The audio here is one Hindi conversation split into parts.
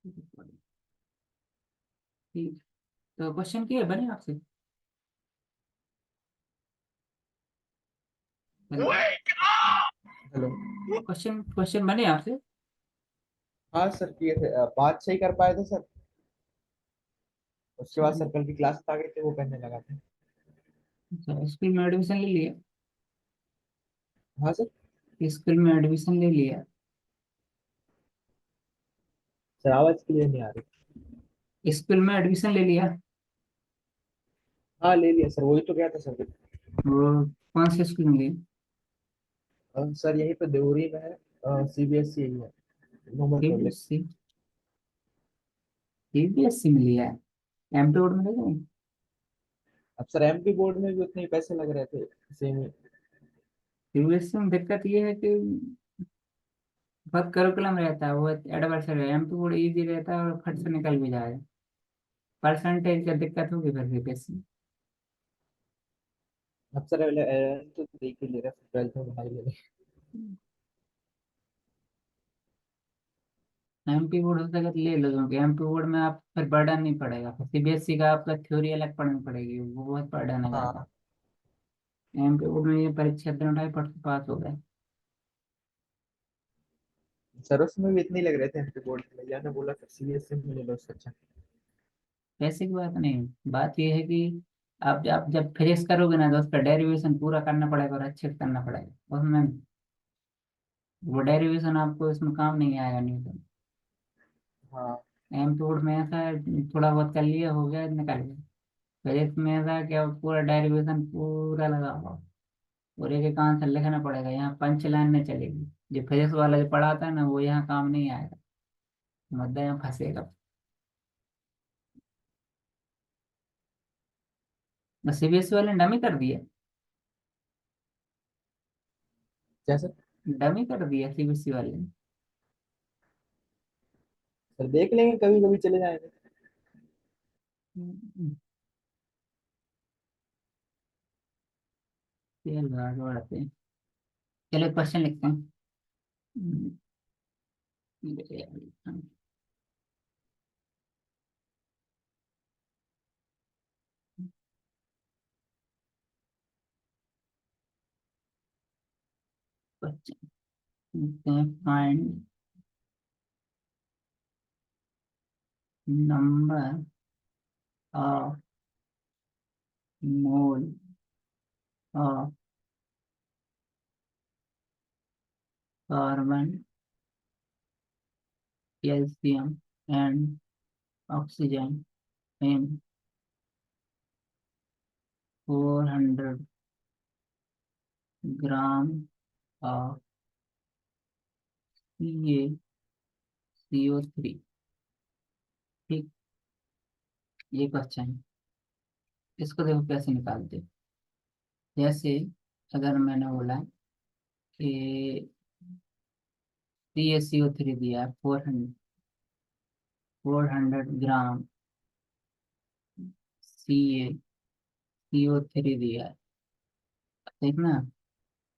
ठीक। तो क्वेश्चन क्या बने आपसे? हेलो। हेलो। क्वेश्चन क्वेश्चन बने आपसे? हाँ सर, किए थे। 5 6 कर पाए थे सर। उसके बाद अच्छा। सर्कल की क्लास आ गई थी, वो करने लगा था। अच्छा, स्कूल में एडमिशन ले लिया? हाँ सर। स्कूल में एडमिशन ले लिया? सर आवाज क्लियर नहीं आ रही। स्कूल में एडमिशन ले लिया? हाँ ले लिया सर, वही तो गया था सर। वो कौन से स्कूल में लिया? सर यहीं पे देवरी में है। CBSE यही है। Normal public. सीबीएसई? सीबीएसई में लिया है? एमपी बोर्ड में लगा? अब सर MP बोर्ड में भी उतने ही पैसे लग रहे थे। सेम ही। सीबीएसई में दिक्कत ये है कि बहुत करिकुलम रहता है, वो एडवर्स है। एमपी बोर्ड इजी रहता है और फट से निकल भी जाएगा। परसेंटेज का दिक्कत होगी फिर सीबीएसई। अब सर तो देख ही ले रहे, 12th में बना ही ले रहे। एमपी बोर्ड हो सके तो ले लो, क्योंकि एमपी बोर्ड में आप फिर बर्डन नहीं पड़ेगा। सीबीएसई का आपका थ्योरी अलग पढ़नी पड़ेगी, वो बहुत बर्डन आ जाता हाँ है। एमपी बोर्ड में ये परीक्षा दिन उठाई पढ़ के पास हो गए। सर, उसमें भी इतने ही लग रहे थे MP बोर्ड में। भैया ने बोला सर CBSE में ले लो उससे अच्छा। पैसे की बात नहीं, बात ये है कि आप जब फिनिश करोगे ना तो उसका डेरिवेशन पूरा करना पड़ेगा और अच्छे से करना पड़ेगा उसमें। वो डेरिवेशन आपको इसमें काम नहीं आएगा, नहीं तो। हाँ एमपी बोर्ड में ऐसा है, थोड़ा बहुत कर लिया हो गया निकल गया। फिजिक्स में ऐसा है कि आप पूरा डेरिवेशन पूरा लगा हुआ और एक एक आंसर लिखना पड़ेगा। यहाँ पंच लाइन नहीं चलेगी। जो फिजिक्स वाला जो पढ़ाता है ना, वो यहाँ काम नहीं आएगा। मुद्दा यहाँ फंसेगा। बस सीबीएसई वाले ने डमी कर दिया। जैसे। डमी कर दिया सीबीएसई वाले ने। सर देख लेंगे, कभी कभी चले जाएंगे। हम्म, चलो आगे बढ़ते हैं। चलो क्वेश्चन लिखते हैं। हम्म, क्वेश्चन लिखते हैं। Find number of mole of carbon, calcium and oxygen in 400 gram of CaCO3। ठीक। ये क्वेश्चन है। इसको देखो कैसे निकालते हैं। जैसे अगर मैंने बोला कि CaCO3 दिया है 400 ग्राम, CaCO3 दिया है। ठीक ना।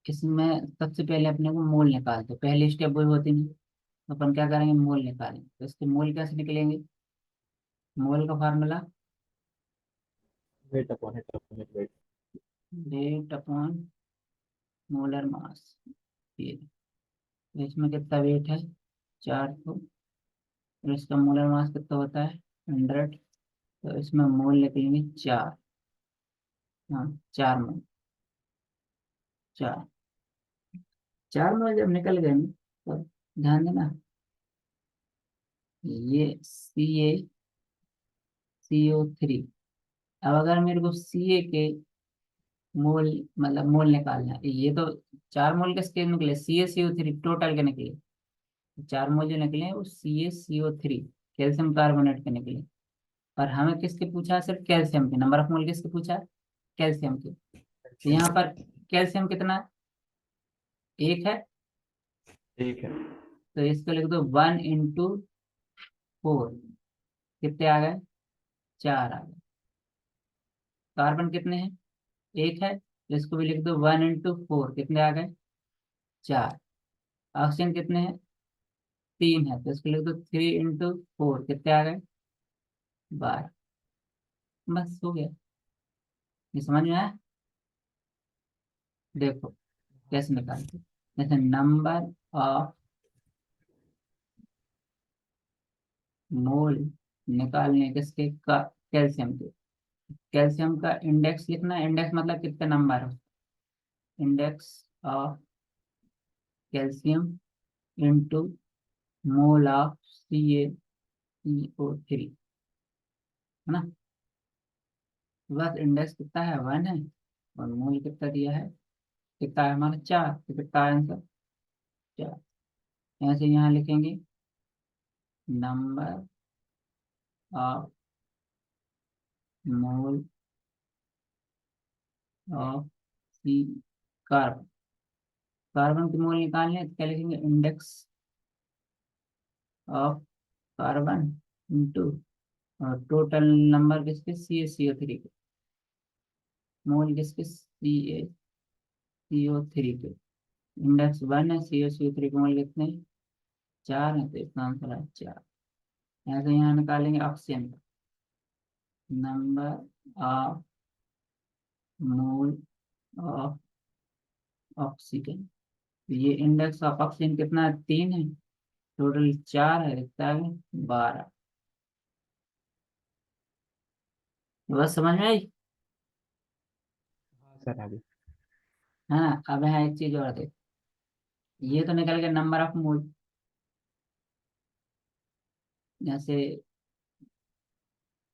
इसमें सबसे पहले अपने को मोल निकालते, पहली स्टेप वही होती नहीं। तो अपन क्या करेंगे, मोल निकालेंगे। तो इसके मोल कैसे निकलेंगे? मोल का formula weight upon hit upon weight. Rate upon molar mass. ये तो इसमें कितना वेट है? 400। और इसका मोलर मास कितना होता है? 100। तो इसमें मोल निकलेंगे 4। हाँ, 4 मोल। 4 4 मोल जब निकल गए ना, तो ध्यान देना, ये CaCO3। अब अगर मेरे को Ca के मोल, मतलब मोल निकालना है, ये तो 4 मोल किसके निकले? CaCO3 टोटल के निकले। 4 मोल जो निकले हैं वो CaCO3 कैल्शियम कार्बोनेट के निकले। और हमें किसके पूछा है? सिर्फ कैल्शियम के। नंबर ऑफ मोल किसके पूछा है? कैल्शियम के। तो यहाँ पर कैल्शियम कितना है? 1 है। ठीक है। तो इसको लिख दो 1 × 4। कितने आ गए? 4 आ गए। कार्बन कितने हैं? 1 है, तो इसको भी लिख दो 1 × 4। कितने आ गए? 4। ऑक्सीजन कितने हैं? 3 है, तो इसको लिख दो 3 × 4, कितने आ गए? 12। बस हो गया। ये समझ में आया? देखो कैसे निकालते हैं। जैसे नंबर ऑफ मोल निकालने किसके का, कैल्शियम के। कैल्शियम का इंडेक्स लिखना, इंडेक्स मतलब कितने नंबर है। Index of calcium into mole of CaCO3, है ना। बस इंडेक्स कितना है, 1 है, और मोल कितना दिया है, कितना है हमारा 4, तो कितना है आंसर 4। ऐसे यहाँ लिखेंगे number of mole of C carbon. Carbon की मोल निकालने हैं, तो क्या लिखेंगे, इंडेक्स ऑफ कार्बन इंटू और टोटल नंबर किसके, CaCO3 के, मोल किसके, CaCO3 के। इंडेक्स 1 है, CaCO3 के मोल कितने, 4 है, तो इसका आंसर है 4। ऐसे यहाँ निकालेंगे ऑक्सीजन का, number of mole of oxygen. तो ये इंडेक्स ऑफ ऑक्सीजन कितना है, 3 है, टोटल 4 है, कितना है 12। बस समझ में आई। हाँ सर आगे। है ना। अब यहाँ एक चीज और देख, ये तो निकल गया नंबर ऑफ मोल। जैसे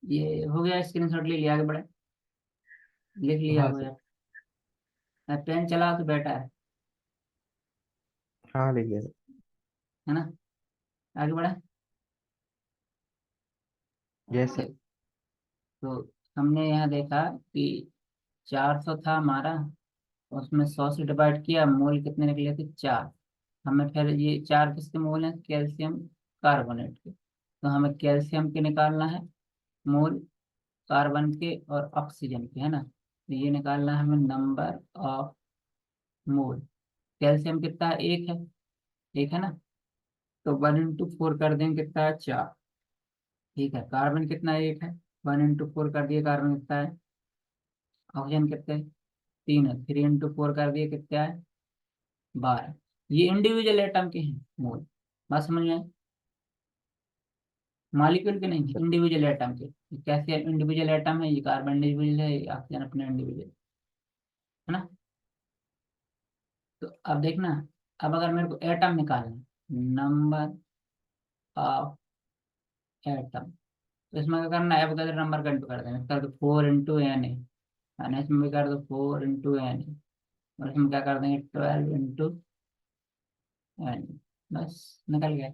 ये हो गया, स्क्रीनशॉट ले लिया, आगे बढ़े, लिख लिया हाँ हो सर। यार। अब पेन चलाओ तो बेटा हाँ लिख लिया सर। है ना। आगे बढ़े। Yes sir. देख, तो हमने यहाँ देखा कि 400 था हमारा, उसमें 100 से डिवाइड किया, मोल कितने निकले थे, 4। हमें फिर ये 4 किसके मोल हैं, कैल्शियम कार्बोनेट के, तो हमें कैल्शियम के निकालना है मोल, कार्बन के और ऑक्सीजन के, है ना। तो ये निकालना है हमें नंबर ऑफ मोल। कैल्शियम कितना है, 1 है, 1 है ना, तो 1 × 4 कर देंगे, कितना है 4। ठीक है, कार्बन कितना है, 1 है, 1 × 4 कर दिए, कार्बन कितना है, ऑक्सीजन कितने है, 3 है, 3 × 4 कर दिए, कितना है 12। ये इंडिविजुअल एटम के हैं मोल। बात समझ में आई? मॉलिक्यूल के नहीं, सर। इंडिविजुअल एटम के। ये कैसे इंडिविजुअल एटम है, ये कार्बन इंडिविजुअल है, ये ऑक्सीजन अपने इंडिविजुअल, है ना। तो अब देखना, अब अगर मेरे को एटम निकालना है, नंबर ऑफ एटम, तो इसमें क्या करना है, अब अगर नंबर का इंटू कर देना, कर दो 4 × Na, है, इसमें भी कर दो 4 × Na, और इसमें क्या कर देंगे 12 × Na। बस निकल गया।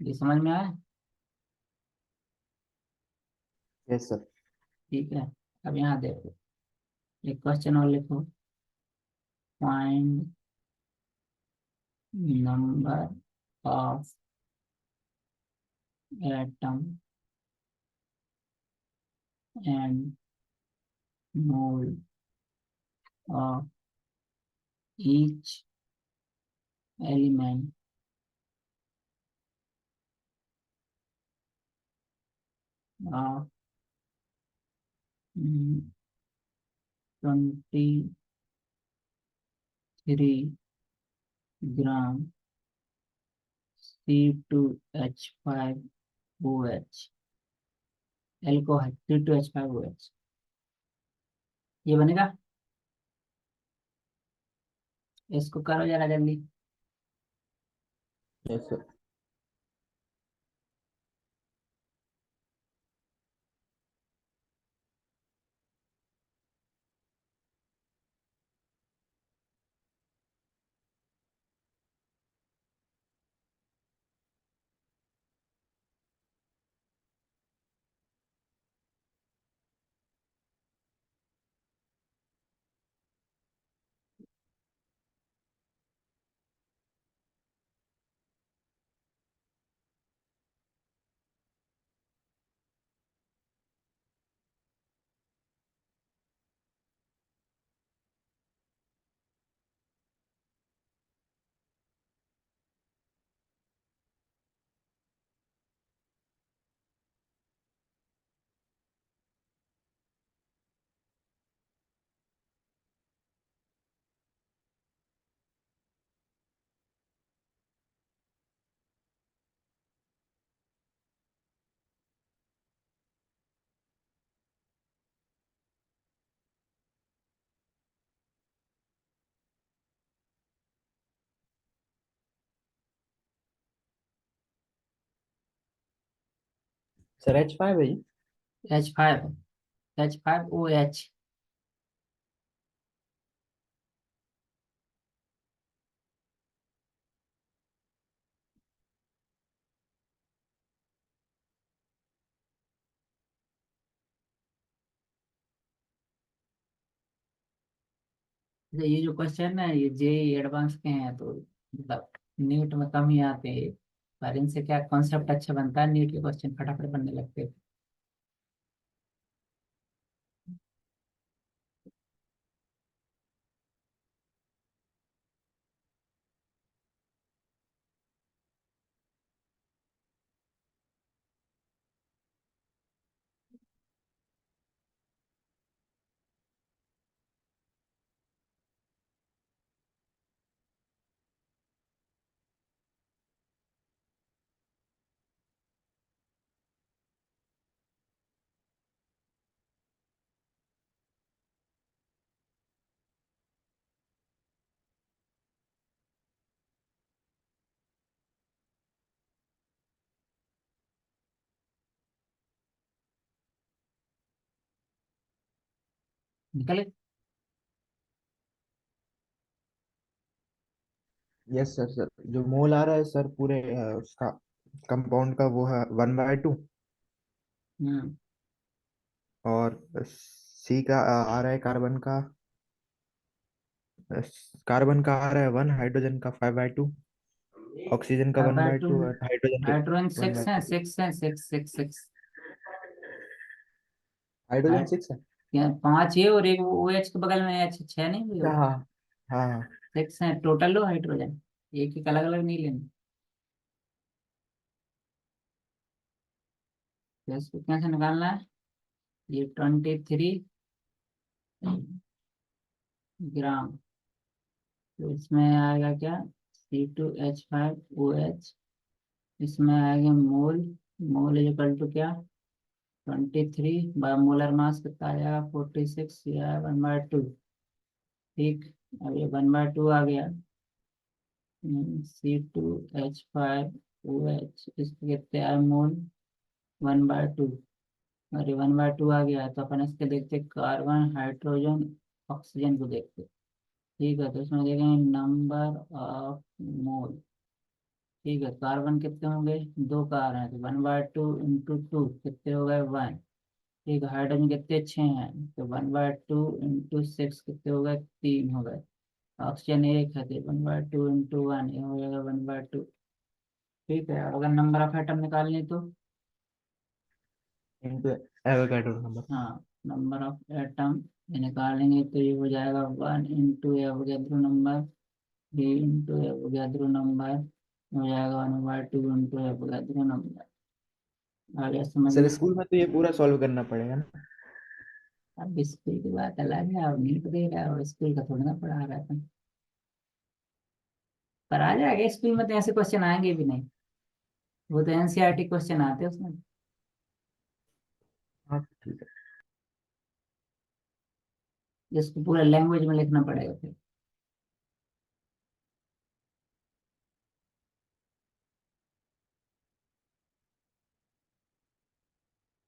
ये समझ में आया? Yes sir. ठीक है। अब यहाँ देखो, एक क्वेश्चन और लिखो, find number of atom and mole of each element of 23 gram C2H5OH, alcohol C2H5OH। ये बनेगा, इसको करो जरा जल्दी। Yes sir. सर H5 है ये। H5OH। ये जो क्वेश्चन है ये जेई एडवांस के हैं, तो मतलब नीट में कम ही आते हैं, पर इनसे क्या कॉन्सेप्ट अच्छा बनता है, नीट के क्वेश्चन फटाफट बनने लगते हैं। निकले। Yes sir. सर जो मोल आ रहा है सर पूरे उसका कंपाउंड का वो है 1/2। हम्म। और सी का आ रहा है कार्बन का आ रहा है 1, हाइड्रोजन का 5/2, ऑक्सीजन का five one by by two two और हाइड्रोजन के हाइड्रोजन वन सिक्स बाई है, टू 6 है, 6 6 6। हाइड्रोजन 6 है। क्या 5 है और एक ओ एच के बगल में एच, 6 नहीं हुए हाँ वो। हाँ हाँ हाँ। 6 है टोटल लो हाइड्रोजन, एक एक अलग अलग नहीं लेना। तो इसको कैसे निकालना है? ये 23 ग्राम। तो इसमें आएगा क्या? C2H5OH। इसमें आएगा मोल। मोल इज इक्वल टू क्या? 23 बाय मोलर मास कितना आ जाएगा? 46 या 1/2। ठीक। अब ये 1/2 आ गया। C2H5OH इसके कितने आए मोल? 1/2। अरे 1/2 आ गया तो अपन इसके देखते कार्बन हाइड्रोजन ऑक्सीजन को देखते। ठीक है, तो इसमें देखेंगे नंबर ऑफ मोल। ठीक है, कार्बन कितने होंगे? 2 कार्बन है तो 1/2 × 2 कितने हो गए? 1। ठीक है, हाइड्रोजन कितने? 6 हैं तो 1/2 × 6 कितने हो गए? 3 हो गए। ऑक्सीजन 1 है तो 1/2 × 1 ये हो जाएगा 1/2। ठीक है, अगर नंबर ऑफ एटम निकालने तो इनटू एवोगाड्रो नंबर। हाँ, नंबर ऑफ एटम निकालेंगे तो ये हो जाएगा 1 × एवोगैड्रो नंबर, 3 × एवोगैड्रो नंबर हो जाएगा 1/2 × एवोगैड्रो नंबर। आ गया समझ सर में? स्कूल में तो ये पूरा सॉल्व करना पड़ेगा ना। अब स्कूल की बात अलग है, अब नीट दे रहा है और स्कूल का थोड़ा ना पढ़ा रहा था। पर आ जाएगा, स्कूल में तो ऐसे क्वेश्चन आएंगे भी नहीं, वो तो एनसीईआरटी क्वेश्चन आते हैं उसमें, हाँ ठीक है। जिसको पूरा लैंग्वेज में लिखना पड़ेगा फिर।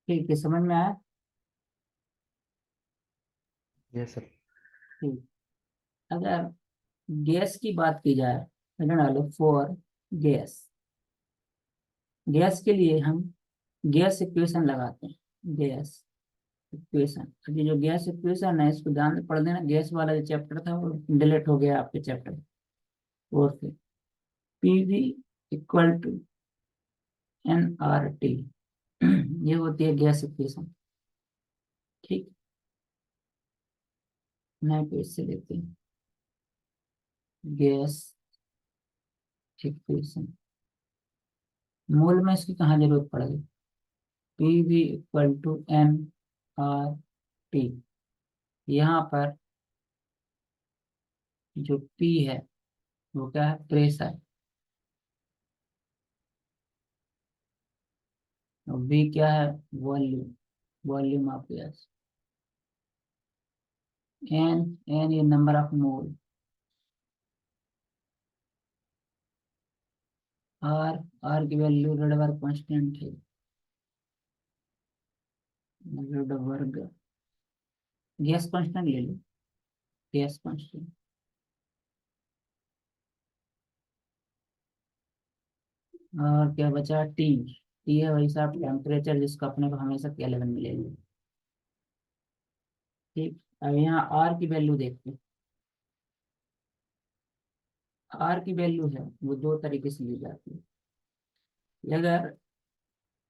ठीक है, समझ में आया? Yes sir. ठीक। अगर गैस की बात की जाए तो डालो फॉर गैस। गैस के लिए हम गैस इक्वेशन लगाते हैं। गैस इक्वेशन, अभी जो गैस इक्वेशन है इसको ध्यान से पढ़ देना। गैस वाला जो चैप्टर था वो डिलीट हो गया आपके चैप्टर फोर से। पीवी इक्वल टू NRT, ये होती है गैस इक्वेशन। ठीक। नए पेज से लेते हैं गैस इक्वेशन। मोल में इसकी कहाँ जरूरत पड़ेगी? PV equal to NRT। यहाँ पर जो P है वो क्या है? प्रेशर। और V क्या है? Volume. Volume of gas. N ये number of mole. R, R की वैल्यू रेडबर कांस्टेंट है। Z वर्ग, गैस कांस्टेंट ले लो, गैस कांस्टेंट। और क्या बचा, टी। टी है वही साहब टेम्परेचर, जिसको अपने को हमेशा केल्विन मिलेगी। ठीक। अब यहाँ आर की वैल्यू देखते हैं। आर की वैल्यू है वो दो तरीके से ली जाती है। अगर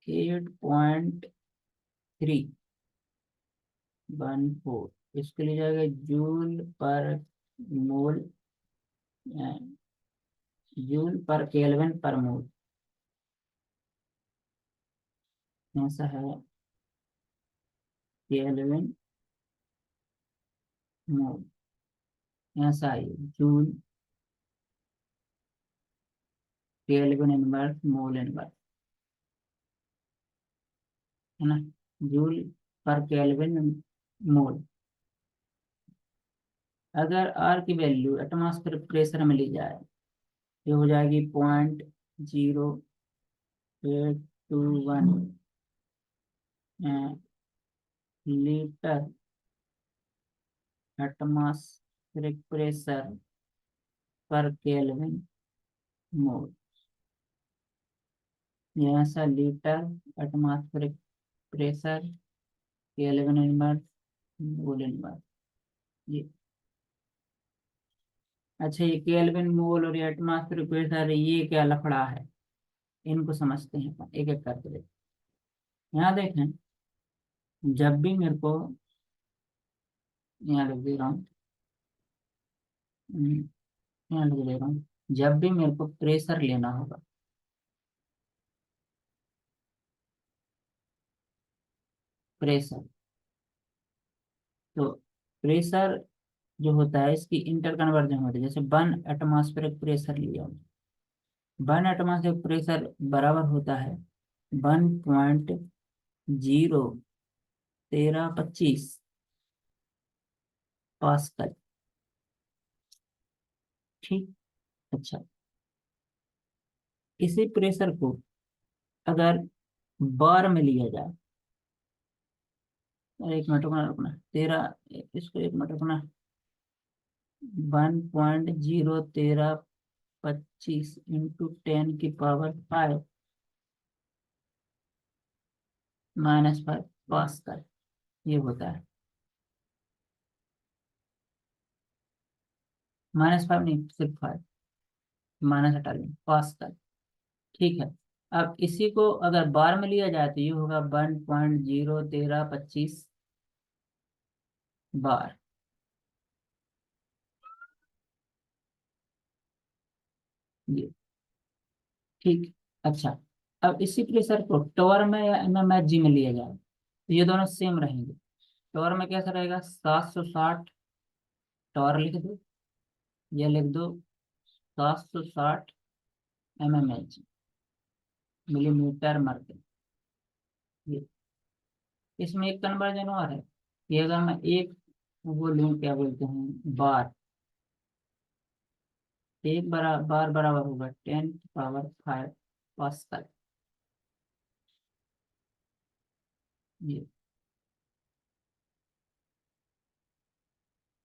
8.314, इसके लिए जाएगा जूल पर मोल, जूल पर केल्विन पर मोल। ऐसा है, केल्विन मोल, ऐसा है joule kelvin inverse mole inverse, है ना, जूल पर केल्विन मोल। अगर आर की वैल्यू एटमॉस्फेरिक प्रेशर में ली जाए, ये हो जाएगी 0.0821 लीटर एटमॉस्फेरिक प्रेशर पर केल्विन मोल। ये ऐसा litre atmospheric pressure kelvin inverse mole inverse. ये अच्छा, ये केल्विन मोल और ये एटमॉस्फेरिक प्रेशर, ये क्या लफड़ा है, इनको समझते हैं एक एक करके देखते हैं। यहाँ देखें, जब भी मेरे को, यहाँ लिख दे रहा हूँ, यहाँ लिख दे रहा हूँ, जब भी मेरे को प्रेशर लेना होगा, प्रेशर, तो प्रेशर जो होता है इसकी इंटर कन्वर्जन होती है। जैसे 1 एटमॉस्फेरिक प्रेशर लिया, 1 एटमॉस्फेरिक प्रेशर बराबर होता है 1.01325 पास्कल। ठीक। अच्छा, इसी प्रेशर को अगर बार में लिया जाए, अरे एक मिनट रुकना रुकना, इसको एक मिनट रुकना, 1.01325 इंटू 10⁵ -5 पास्कल, ये होता है। -5 नहीं, सिर्फ 5, माइनस हटा लें, पास्कल। ठीक है। अब इसी को अगर बार में लिया जाए तो ये होगा 1.01325 बार। ये ठीक। अच्छा, अब इसी प्रेशर को टॉर में या mmHg में लिया जाए तो ये दोनों सेम रहेंगे। टॉर में कैसा रहेगा, 760 टॉर लिख दो, या लिख दो 760 mmHg, मिलीमीटर मरकरी। ये इसमें एक कन्वर्जन और है कि अगर मैं एक वो लूँ, क्या बोलते हैं, बार, एक बार बराबर होगा 10⁵ पास्कल। ये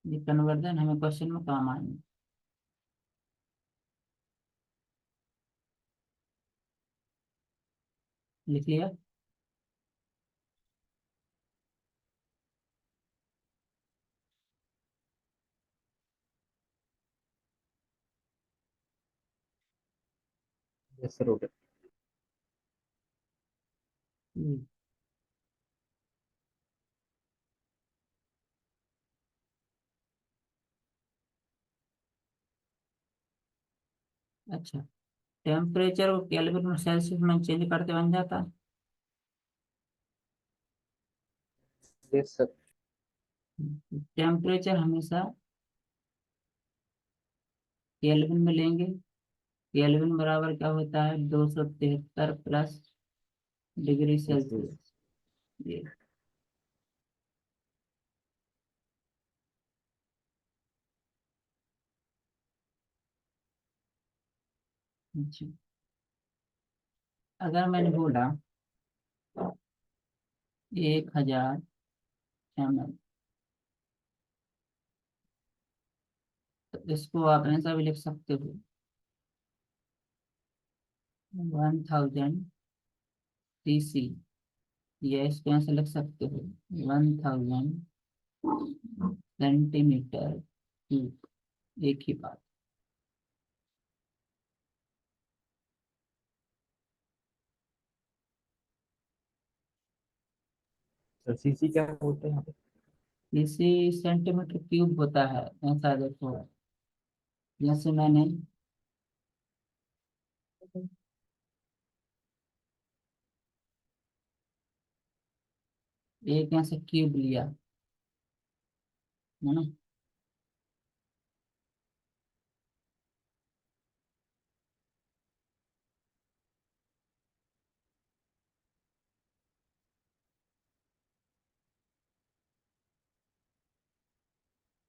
ये कन्वर्जन हमें क्वेश्चन में काम आएंगे। लिख लिया। यस सर, हो गया। हम्म, अच्छा, टेम्परेचर को केल्विन और सेल्सियस में चेंज करते बन जाता है। Yes sir. टेम्परेचर हमेशा केल्विन में लेंगे। केल्विन बराबर क्या होता है, 273 plus degree yes yes. Celsius. ये अच्छा, अगर मैंने बोला 1000 ml। तो इसको आप ऐसा भी लिख सकते हो, 1000 cc, या इसको ऐसे लिख सकते हो, 1000 सेंटीमीटर क्यूब। एक ही बात। सर सीसी क्या बोलते हैं यहाँ पे? इसी सेंटीमीटर क्यूब होता है, ऐसा देखो, जैसे मैंने एक ऐसे क्यूब लिया, है ना।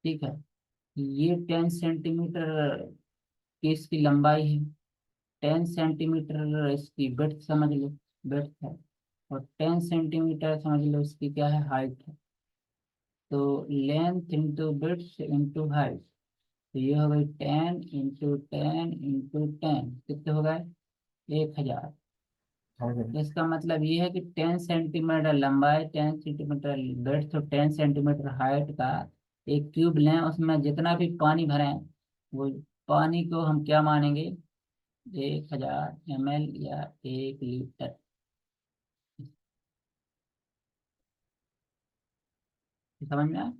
ठीक है, ये 10 सेंटीमीटर की इसकी लंबाई है, 10 सेंटीमीटर इसकी विड्थ समझ लो, विड्थ है, और 10 सेंटीमीटर समझ लो इसकी क्या है, हाइट है। तो length into width into height, तो ये हो गई 10 इंटू 10 इंटू 10, कितने हो गए, 1000। हाँ सर। इसका मतलब ये है कि 10 सेंटीमीटर लंबाई, 10 सेंटीमीटर ब्रेड्थ और 10 सेंटीमीटर हाइट का एक क्यूब लें, उसमें जितना भी पानी भरें, वो पानी को हम क्या मानेंगे, 1000 ml या 1 लीटर। समझ में आया,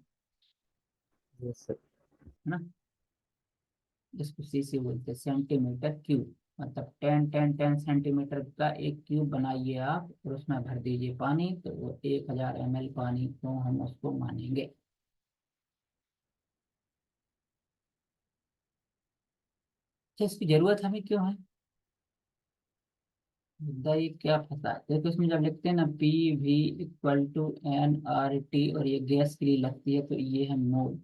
है यस सर। ना। इसको सीसी बोलते हैं, सेंटीमीटर क्यूब। मतलब 10 10 10 सेंटीमीटर का एक क्यूब बनाइए आप, और उसमें भर दीजिए पानी, तो वो 1000 ml पानी को हम उसको मानेंगे। अच्छा, इसकी जरूरत हमें क्यों है, मुद्दा ये क्या फंसा है, देखो इसमें जब लिखते हैं ना PV = NRT, और ये गैस के लिए लगती है, तो ये है मोल,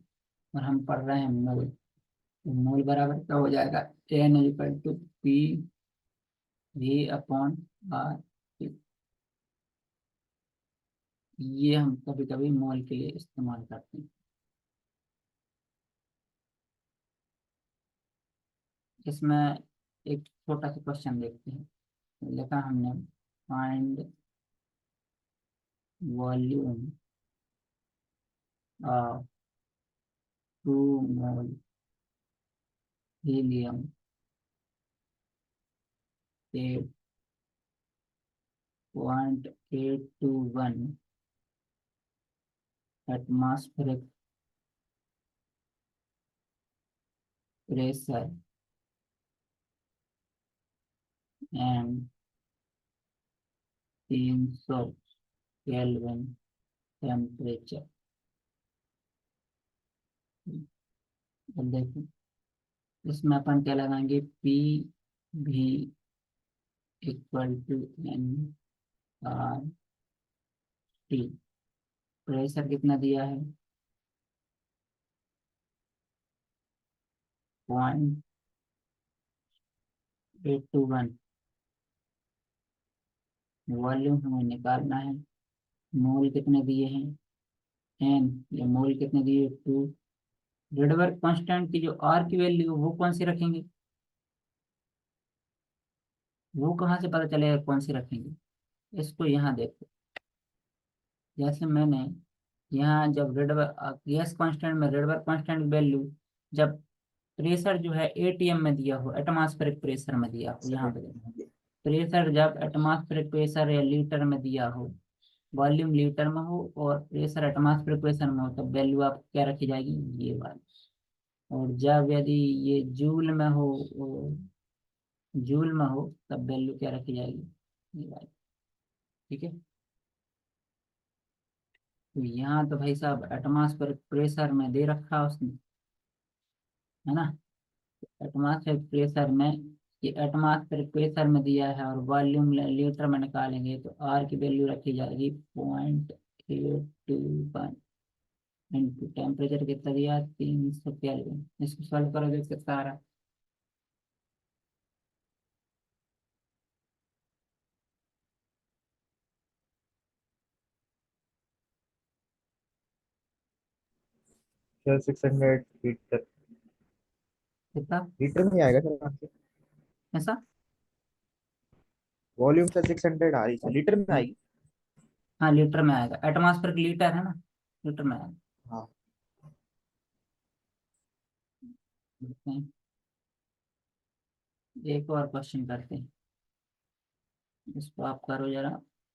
और हम पढ़ रहे हैं मोल। तो मोल बराबर क्या हो जाएगा, N = PV/R। ये हम कभी कभी मोल के लिए इस्तेमाल करते हैं। इसमें एक छोटा सा क्वेश्चन देखते हैं, लिखा हमने, find volume of 2 mole helium 8.821 atmospheric pressure and 300 kelvin temperature. अब देखो, इसमें अपन क्या लगाएंगे, PV = NRT। प्रेशर कितना दिया है, 0.821। वॉल्यूम हमें निकालना है, मोल कितने दिए हैं, एन, या मोल कितने दिए, 2। रेडबर्ग कांस्टेंट की जो आर की वैल्यू, वो कौन सी रखेंगे, वो कहाँ से पता चलेगा कौन सी रखेंगे। इसको यहाँ देखो, जैसे मैंने यहाँ जब रेडबर्ग गैस कांस्टेंट में रेडबर्ग कांस्टेंट की वैल्यू, जब प्रेशर जो है एटीएम में दिया हो, एटमॉस्फेरिक प्रेशर में दिया हो, यहाँ पे देखो, प्रेशर जब एटमॉस्फेरिक प्रेशर या लीटर में दिया हो, वॉल्यूम लीटर में हो, और प्रेशर एटमॉस्फेरिक प्रेशर में हो, तब वैल्यू आप क्या रखी जाएगी, ये वाली। और जब यदि ये जूल में हो, जूल में हो, तब वैल्यू क्या रखी जाएगी, ये वाली। ठीक है, तो यहाँ तो भाई साहब एटमॉस्फेरिक प्रेशर में दे रखा है उसने, है ना। एटमॉस्फेरिक प्रेशर में, ये एटमॉस्फेरिक प्रेशर में दिया है, और वॉल्यूम लीटर में निकालेंगे, तो आर की वैल्यू रखी जाएगी 0.821 इंटू टेम्परेचर कितना दिया, 300 केल्विन। इसको सॉल्व करोगे कितना आ रहा है, सर 600 लीटर। कितना? लीटर में ही आएगा सर आंसर। ऐसा? वॉल्यूम सर 600 आ रही है, लीटर में हाँ। आएगी। हाँ, लीटर में आएगा, एटमॉस्फेरिक लीटर है ना, लीटर में आएगा। हाँ देखते हैं, एक और क्वेश्चन करते हैं। इसको आप करो जरा,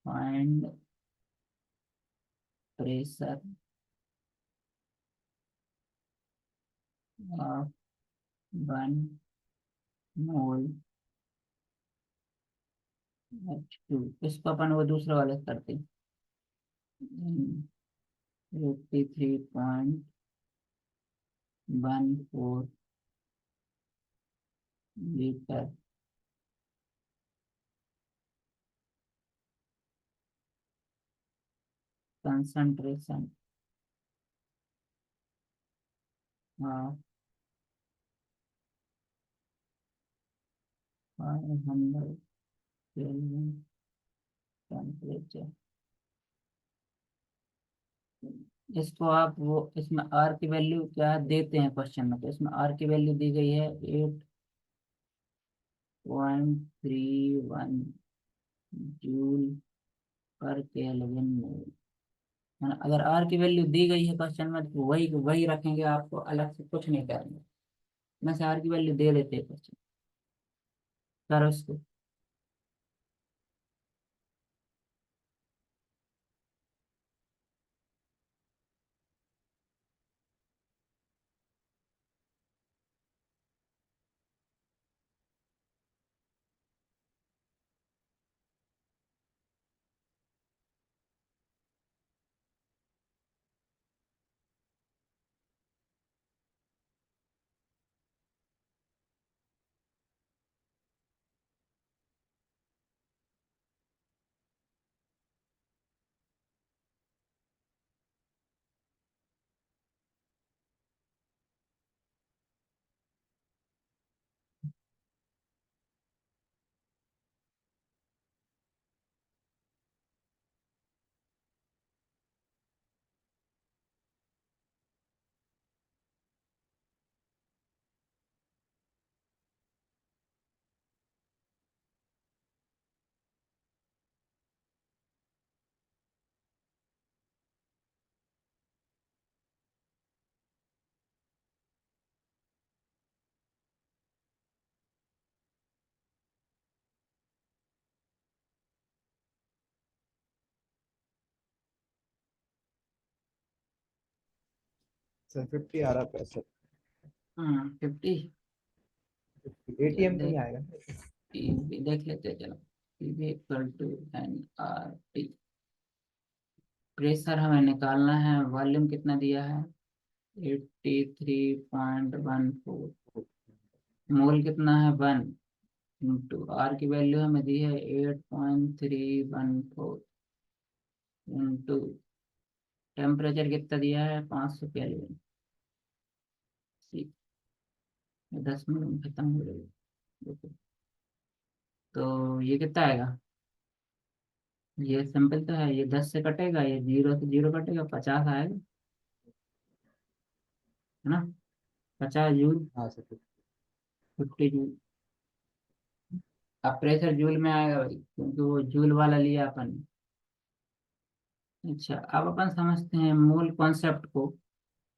find pressure of 1 mole H2। इसको अपन वो दूसरे वाले से करते हैं, 83.14 litre concentration of 500 kelvin temperature. इसको आप वो, इसमें आर की वैल्यू क्या देते हैं क्वेश्चन में, तो इसमें आर की वैल्यू दी गई है 8.31 जूल पर केल्विन मोल, है ना। अगर आर की वैल्यू दी गई है क्वेश्चन में तो वही वही रखेंगे, आपको अलग से कुछ नहीं करेंगे। मैं से आर की वैल्यू दे देते हैं क्वेश्चन, करो इसको। सर 50 आ रहा है पैसे। 50। एटीएम में ही देख, आएगा। देख लेते हैं, चलो। PV equal to N R T. Pressure हमें निकालना है, वॉल्यूम कितना दिया है 83.14, मोल कितना है 1, इंटू आर की वैल्यू हमें दी है 8.314, इंटू टेम्परेचर कितना दिया है 500 केल्विन। 10 मिनट में खत्म हो जाएगा। देखो, तो ये कितना आएगा, ये सिंपल तो है, ये 10 से कटेगा, ये 0 से 0 कटेगा, 50 आएगा, है ना। 50 जूल, हाँ सर। 50 जूल। अब प्रेशर जूल में आएगा भाई, क्योंकि वो जूल वाला लिया अपन ने। अच्छा, अब अपन समझते हैं मूल कॉन्सेप्ट को,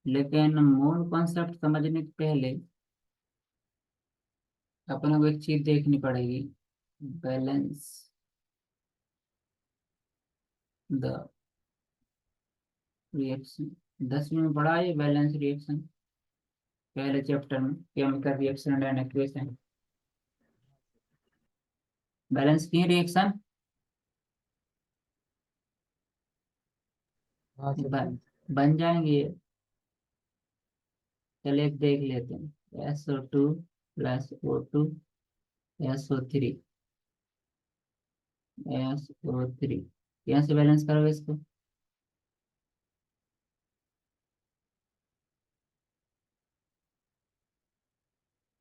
लेकिन मूल कॉन्सेप्ट समझने के पहले अपन को एक चीज देखनी पड़ेगी, बैलेंस द रिएक्शन। 10वीं में पढ़ा है बैलेंस रिएक्शन, पहले चैप्टर में, chemical reaction and equation. Balance की रिएक्शन हाँ सर बन जाएंगे। चलिए एक देख लेते हैं, SO2 + O2 SO3। यहाँ से बैलेंस करोगे इसको,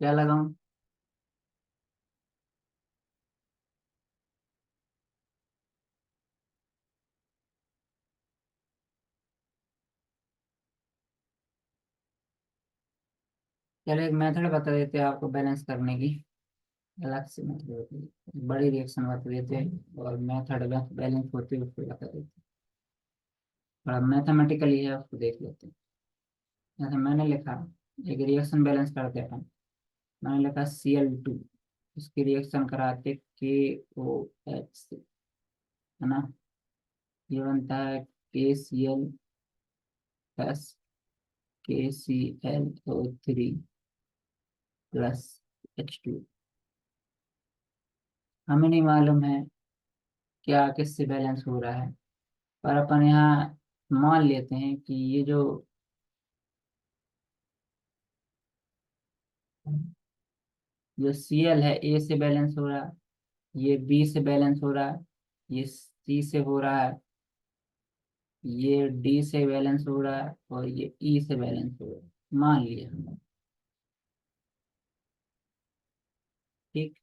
क्या लगाऊं? चलो एक मेथड बता देते हैं आपको बैलेंस करने की, अलग से मेथड होती है, बड़ी रिएक्शन बता देते हैं और मेथड बैलेंस होती है उसको बता देते हैं। थोड़ा मैथमेटिकली है, उसको देख लेते हैं। जैसे मैंने लिखा, एक रिएक्शन बैलेंस करते हैं अपन। मैंने लिखा Cl2, इसकी रिएक्शन कराते KOH से, है ना। ये बनता है KCl plus KClO3 plus H2। हमें नहीं मालूम है क्या किससे बैलेंस हो रहा है, पर अपन यहाँ मान लेते हैं कि ये जो Cl है A से बैलेंस हो रहा है, ये B से बैलेंस हो रहा है, ये C से हो रहा है, ये D से बैलेंस हो रहा है और ये E से बैलेंस हो रहा है, मान लिया हमने। ठीक।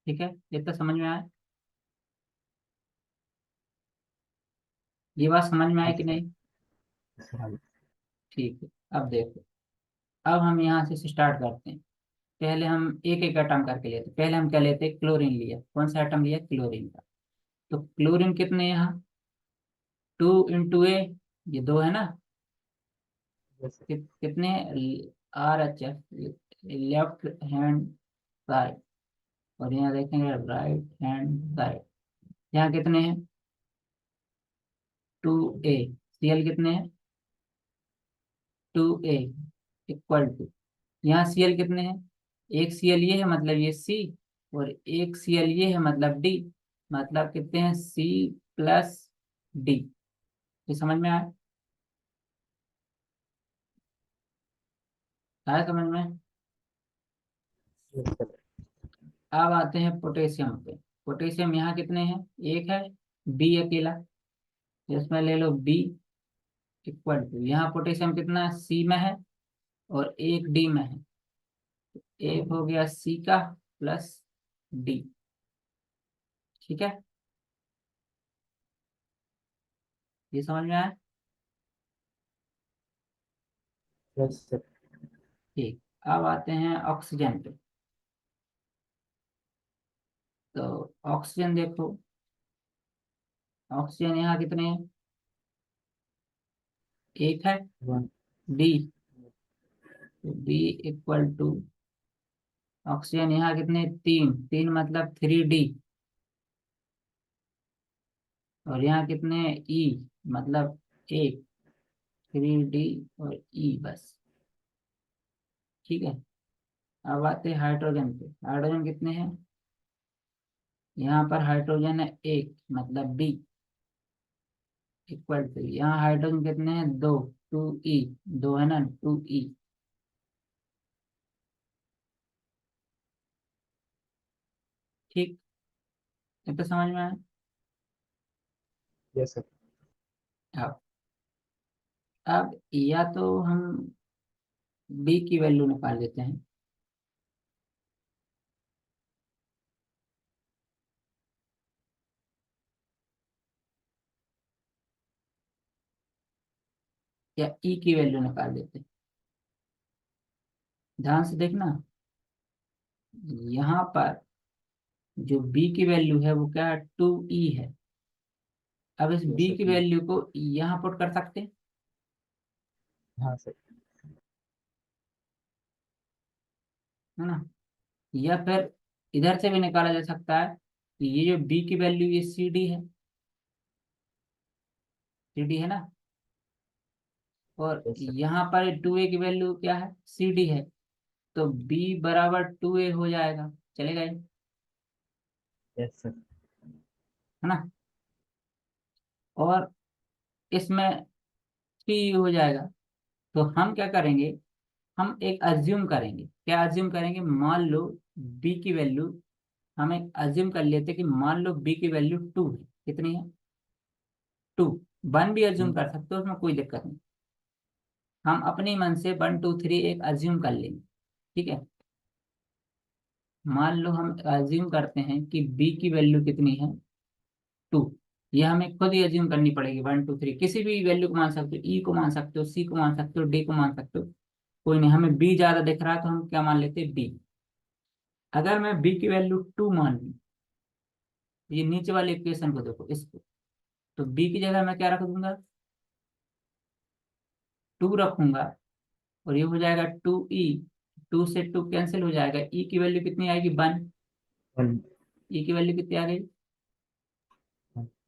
ठीक है, इतना समझ में आया? ये बात समझ में हाँ आया कि सर। नहीं? हाँ। ठीक है। अब देखो, अब हम यहाँ से स्टार्ट करते हैं। पहले हम एक एक एटम करके लेते हैं। पहले हम क्या लेते हैं, क्लोरीन लिया। कौन सा एटम लिया, क्लोरीन का। तो क्लोरीन कितने हैं यहाँ, 2 × A, ये 2 है ना। Yes sir. कितने RHF, लेफ्ट हैंड साइड, और यहाँ देखेंगे राइट हैंड साइड। यहाँ कितने हैं, 2A। Cl कितने हैं, 2A इक्वल टू, यहाँ Cl कितने हैं, एक Cl ये है मतलब ये C, और एक Cl ये है मतलब D। मतलब कितने हैं, C+D। ये समझ में आया? आया समझ में? Yes sir. अब आते हैं पोटेशियम पे। पोटेशियम यहाँ कितने हैं, एक है, B अकेला। इसमें ले लो B इक्वल टू, यहाँ पोटेशियम कितना C में है और एक D में है। एक हो गया C का प्लस D। ठीक है, ये समझ में आया? Yes sir. ठीक। अब आते हैं ऑक्सीजन पे। तो ऑक्सीजन देखो, ऑक्सीजन यहाँ कितने हैं, एक है, वन। डी। तो डी इक्वल टू, ऑक्सीजन यहाँ कितने, तीन, तीन मतलब 3D। और यहाँ कितने, ई, मतलब एक, 3D और ई बस। ठीक है। अब आते हैं हाइड्रोजन पे। हाइड्रोजन कितने हैं, यहाँ पर हाइड्रोजन है एक मतलब बी इक्वल टू, यहाँ हाइड्रोजन कितने हैं, दो, 2E। दो है ना, 2E। ठीक, ये तो समझ में आया। Yes sir. अब या तो हम बी की वैल्यू निकाल लेते हैं, या ई की वैल्यू निकाल लेते हैं। ध्यान से देखना, यहाँ पर जो बी की वैल्यू है वो क्या है, 2E है। अब इस यस बी सर। की वैल्यू को यहाँ पुट कर सकते हैं, हाँ सर। है ना। या फिर इधर से भी निकाला जा सकता है कि ये जो बी की वैल्यू, ये CD है, CD है ना। और यस सर। यहाँ पर 2A की वैल्यू क्या है, CD है। तो B बराबर 2A हो जाएगा, चलेगा ये, यस सर। है ना। और इसमें 3 हो जाएगा। तो हम क्या करेंगे, हम एक अज्यूम करेंगे। क्या अज्यूम करेंगे, मान लो बी की वैल्यू, हम एक अज्यूम कर लेते हैं कि मान लो बी की वैल्यू 2 है। कितनी है, 2। 1 भी अज्यूम कर सकते हो, उसमें कोई दिक्कत नहीं। हम अपने मन से 1 2 3 एक अज्यूम कर लेंगे। ठीक है। मान लो हम अज्यूम करते हैं कि बी की वैल्यू कितनी है, 2। ये हमें खुद ही एज्यूम करनी पड़ेगी। 1 2 3 किसी भी वैल्यू को मान सकते हो, ई को मान सकते हो, सी को मान सकते हो, डी को मान सकते हो, कोई नहीं। हमें बी ज्यादा दिख रहा है तो हम क्या मान लेते हैं, बी। अगर मैं बी की वैल्यू 2 मान लूँ, ये नीचे वाले इक्वेशन को देखो इसको, तो बी की जगह मैं क्या रख दूंगा, 2 रखूंगा, और ये हो जाएगा 2e। 2 से 2 कैंसिल हो जाएगा, ई की वैल्यू कितनी आएगी, 1। 1। ई की वैल्यू कितनी आ गई,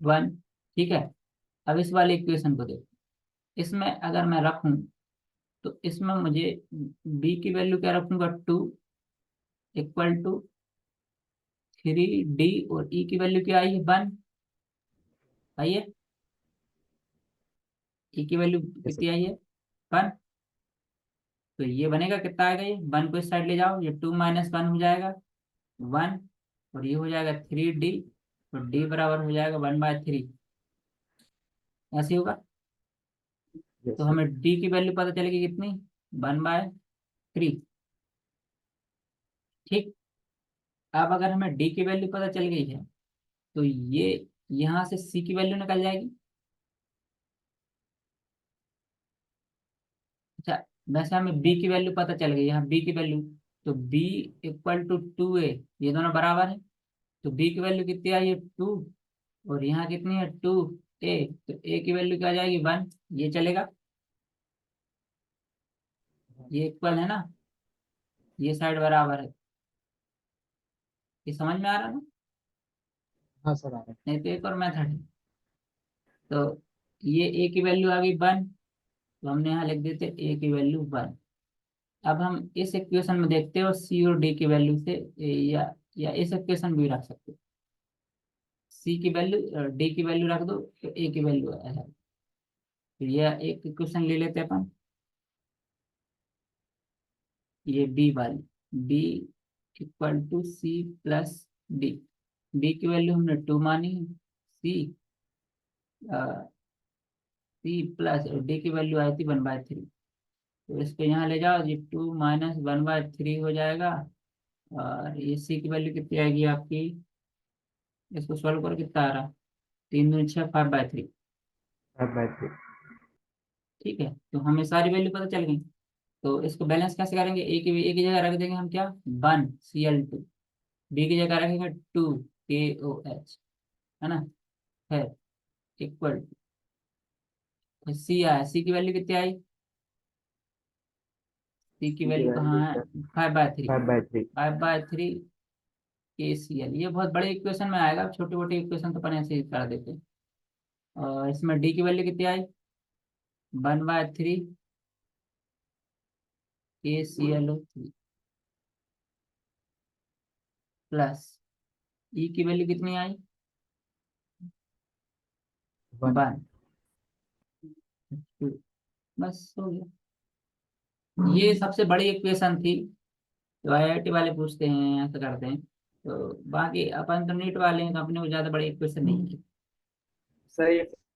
1। ठीक है। अब इस वाले इक्वेशन को देखो, इसमें अगर मैं रखूं, तो इसमें मुझे बी की वैल्यू क्या रखूंगा, 2 इक्वल टू 3d, और ई की वैल्यू क्या आई है, 1। आई है, ई की वैल्यू यस कितनी आई है, 1। तो ये बनेगा कितना आएगा, ये 1 को इस साइड ले जाओ, ये 2 - 1 हो जाएगा 1, और ये हो जाएगा 3d, और d बराबर हो जाएगा 1/3। ऐसे होगा। तो यस सर। हमें d की वैल्यू पता चलेगी कितनी, 1/3। ठीक। अब अगर हमें d की वैल्यू पता चल गई है, तो ये यहाँ से c की वैल्यू निकल जाएगी। अच्छा, वैसे हमें b की वैल्यू पता चल गई, यहाँ b की वैल्यू, तो b इक्वल टू 2a, ये दोनों बराबर है। तो b की वैल्यू कितनी आई है, 2, और यहाँ कितनी है, 2a, तो a की वैल्यू क्या आ जाएगी, 1। ये चलेगा, ये इक्वल है ना, ये साइड बराबर है। ये समझ में आ रहा है ना। हाँ सर, आ रहा नहीं तो एक और मेथड है। तो ये a की वैल्यू आ गई 1, तो हमने यहाँ लिख देते a की वैल्यू 1। अब हम इस इक्वेशन में देखते हो c और d की वैल्यू से, या इस इक्वेशन भी रख सकते हो, c की वैल्यू और d की वैल्यू रख दो, तो a की वैल्यू है। तो ये एक इक्वेशन ले लेते हैं अपन, ये b वाली, b equal to c plus d। b की वैल्यू हमने 2 मानी है, c प्लस, और d की वैल्यू आई थी 1/3। तो इसको यहाँ ले जाओ, ये 2 - 1/3 हो जाएगा, और ये c की वैल्यू कितनी आएगी आपकी, इसको सॉल्व करो, कितना आ रहा, 3 × 6 5/3। 5/3। ठीक है, तो हमें सारी वैल्यू पता चल गई। तो इसको बैलेंस कैसे करेंगे, ए की जगह रख देंगे हम क्या, 1 Cl2, बी की जगह रखेंगे 2KOH, है ना, है, इक्वल टू सी आया, सी की वैल्यू कितनी आई, सी की की वैल्यू कहाँ वैल्यू है, सर 5/3। 5/3। 5/3 KCl, ये बहुत बड़े इक्वेशन में आएगा, छोटे मोटे इक्वेशन तो अपन ऐसे ही कर देते हैं। और इसमें डी की वैल्यू कितनी आई, 1/3 KClO3 प्लस, ई की वैल्यू कितनी आई, 1। 1। बस हो गया। ये सबसे बड़ी इक्वेशन थी, तो आईआईटी वाले पूछते हैं, ऐसा करते हैं। तो बाकी अपन तो नीट वाले हैं, तो अपने को ज्यादा बड़ी इक्वेशन नहीं है। सर ये